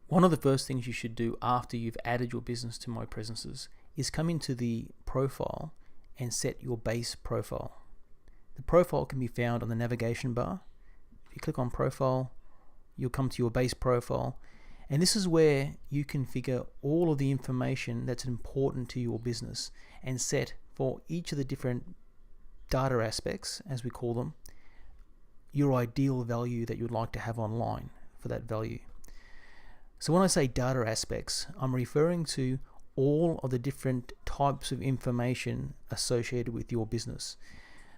One of the first things you should do after you've added your business to myPresences is come into the profile and set your base profile. The profile can be found on the navigation bar. If you click on profile, you'll come to your base profile, and this is where you configure all of the information that's important to your business and set for each of the different data aspects, as we call them, your ideal value that you'd like to have online for that value. So when I say data aspects, I'm referring to all of the different types of information associated with your business.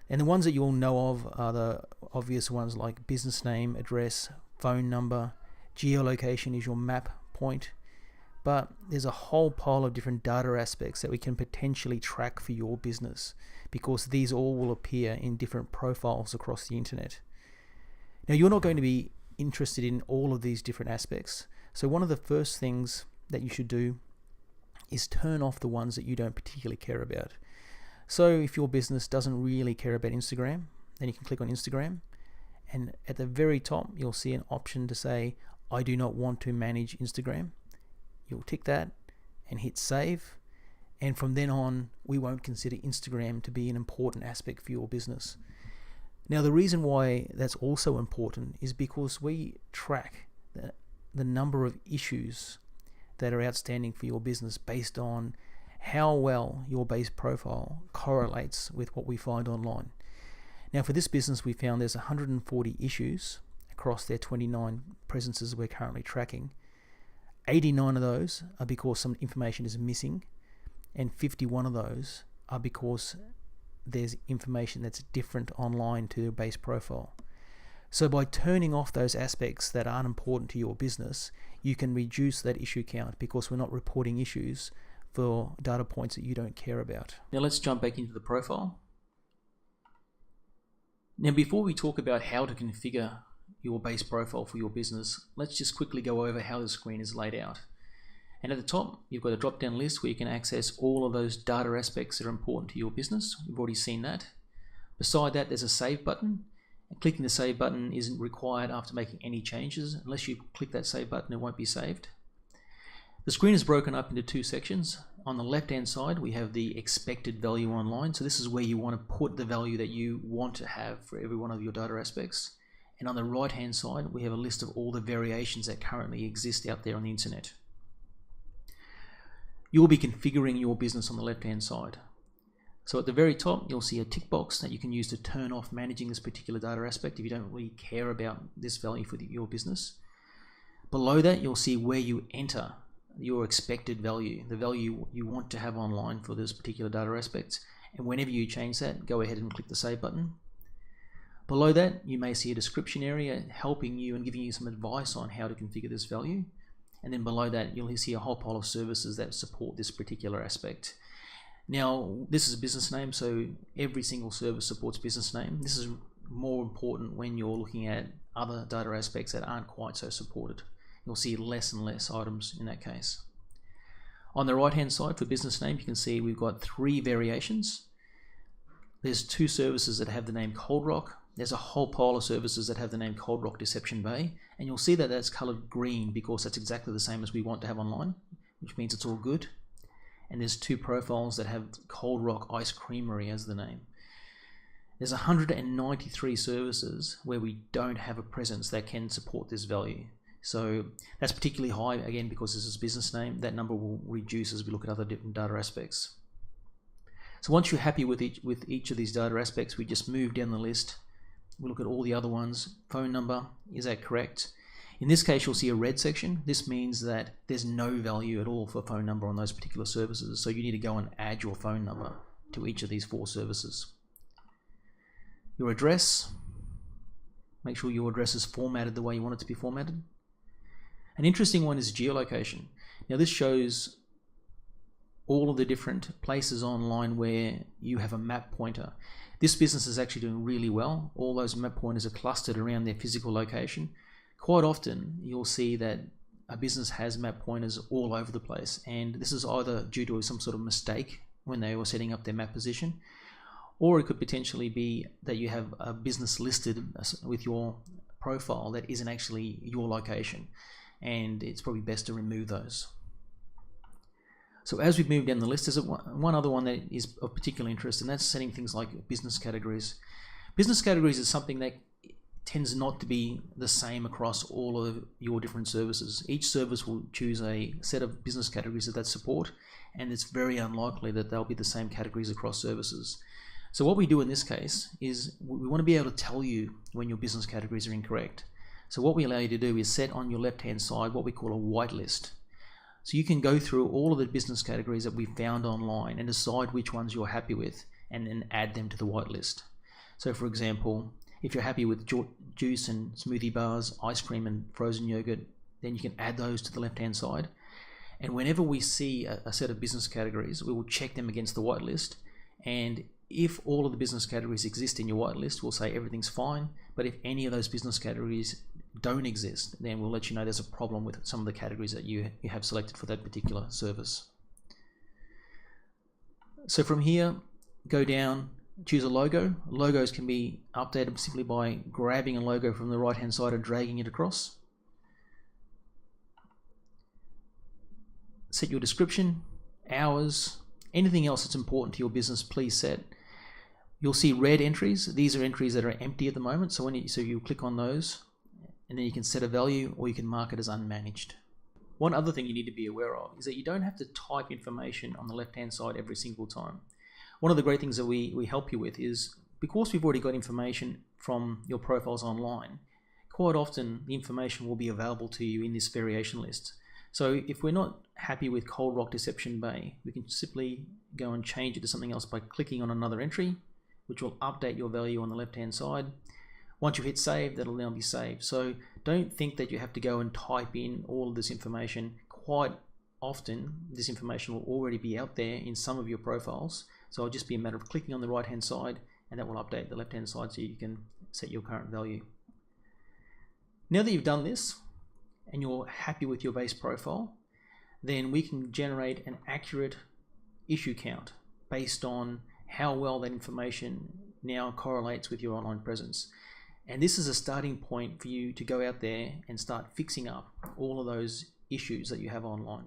And the ones that you'll know of are the obvious ones like business name, address, phone number, geolocation is your map point. But there's a whole pile of different data aspects that we can potentially track for your business, because these all will appear in different profiles across the internet. Now, you're not going to be interested in all of these different aspects. So one of the first things that you should do is turn off the ones that you don't particularly care about. So if your business doesn't really care about Instagram, then you can click on Instagram, and at the very top you'll see an option to say, I do not want to manage Instagram. You'll tick that and hit save, and from then on we won't consider Instagram to be an important aspect for your business. Now, the reason why that's also important is because we track the number of issues that are outstanding for your business based on how well your base profile correlates with what we find online. Now, for this business, we found there's 140 issues across their 29 presences we're currently tracking. 89 of those are because some information is missing, and 51 of those are because there's information that's different online to your base profile. So by turning off those aspects that aren't important to your business, you can reduce that issue count, because we're not reporting issues for data points that you don't care about. Now let's jump back into the profile. Now, before we talk about how to configure your base profile for your business, let's just quickly go over how the screen is laid out. And at the top, you've got a drop-down list where you can access all of those data aspects that are important to your business. We've already seen that. Beside that, there's a save button. And clicking the save button isn't required after making any changes. Unless you click that save button, it won't be saved. The screen is broken up into two sections. On the left-hand side, we have the expected value online. So this is where you want to put the value that you want to have for every one of your data aspects. And on the right-hand side, we have a list of all the variations that currently exist out there on the internet. You'll be configuring your business on the left-hand side. So at the very top, you'll see a tick box that you can use to turn off managing this particular data aspect if you don't really care about this value for your business. Below that, you'll see where you enter your expected value, the value you want to have online for this particular data aspect. And whenever you change that, go ahead and click the save button. Below that, you may see a description area helping you and giving you some advice on how to configure this value. And then below that, you'll see a whole pile of services that support this particular aspect. Now, this is a business name, so every single service supports business name. This is more important when you're looking at other data aspects that aren't quite so supported. You'll see less and less items in that case. On the right-hand side for business name, you can see we've got 3 variations. There's 2 services that have the name Cold Rock. There's a whole pile of services that have the name Cold Rock Deception Bay, and you'll see that that's colored green because that's exactly the same as we want to have online, which means it's all good. And there's 2 profiles that have Cold Rock Ice Creamery as the name. There's 193 services where we don't have a presence that can support this value. So that's particularly high, again, because this is business name. That number will reduce as we look at other different data aspects. So once you're happy with each of these data aspects, we just move down the list. We look at all the other ones. Phone number, is that correct? In this case, you'll see a red section. This means that there's no value at all for phone number on those particular services. So you need to go and add your phone number to each of these 4 services. Your address, make sure your address is formatted the way you want it to be formatted. An interesting one is geolocation. Now this shows all of the different places online where you have a map pointer. This business is actually doing really well. All those map pointers are clustered around their physical location. Quite often you'll see that a business has map pointers all over the place, and this is either due to some sort of mistake when they were setting up their map position, or it could potentially be that you have a business listed with your profile that isn't actually your location. and it's probably best to remove those. So as we move down the list, there's one other one that is of particular interest, and that's setting things like business categories. Business categories is something that tends not to be the same across all of your different services. Each service will choose a set of business categories that support, and it's very unlikely that they'll be the same categories across services. So what we do in this case is we want to be able to tell you when your business categories are incorrect. So what we allow you to do is set on your left-hand side what we call a whitelist. So you can go through all of the business categories that we've found online and decide which ones you're happy with and then add them to the whitelist. So for example, if you're happy with juice and smoothie bars, ice cream and frozen yogurt, then you can add those to the left-hand side. And whenever we see a set of business categories, we will check them against the whitelist. And if all of the business categories exist in your whitelist, we'll say everything's fine. But if any of those business categories don't exist, then we'll let you know there's a problem with some of the categories that you have selected for that particular service. So from here, go down, choose a logo. Logos can be updated simply by grabbing a logo from the right hand side and dragging it across. Set your description, hours, anything else that's important to your business, please set. You'll see red entries. These are entries that are empty at the moment, so you click on those and then you can set a value, or you can mark it as unmanaged. One other thing you need to be aware of is that you don't have to type information on the left hand side every single time. One of the great things that we help you with is, because we've already got information from your profiles online, quite often the information will be available to you in this variation list. So if we're not happy with Cold Rock Deception Bay, we can simply go and change it to something else by clicking on another entry, which will update your value on the left hand side. Once you hit save, that'll now be saved. So don't think that you have to go and type in all of this information. Quite often this information will already be out there in some of your profiles. So it'll just be a matter of clicking on the right hand side, and that will update the left hand side so you can set your current value. Now that you've done this and you're happy with your base profile, then we can generate an accurate issue count based on how well that information now correlates with your online presence. And this is a starting point for you to go out there and start fixing up all of those issues that you have online.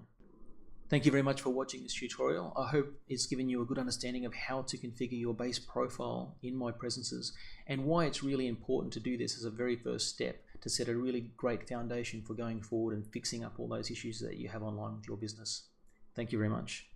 Thank you very much for watching this tutorial. I hope it's given you a good understanding of how to configure your base profile in myPresences and why it's really important to do this as a very first step to set a really great foundation for going forward and fixing up all those issues that you have online with your business. Thank you very much.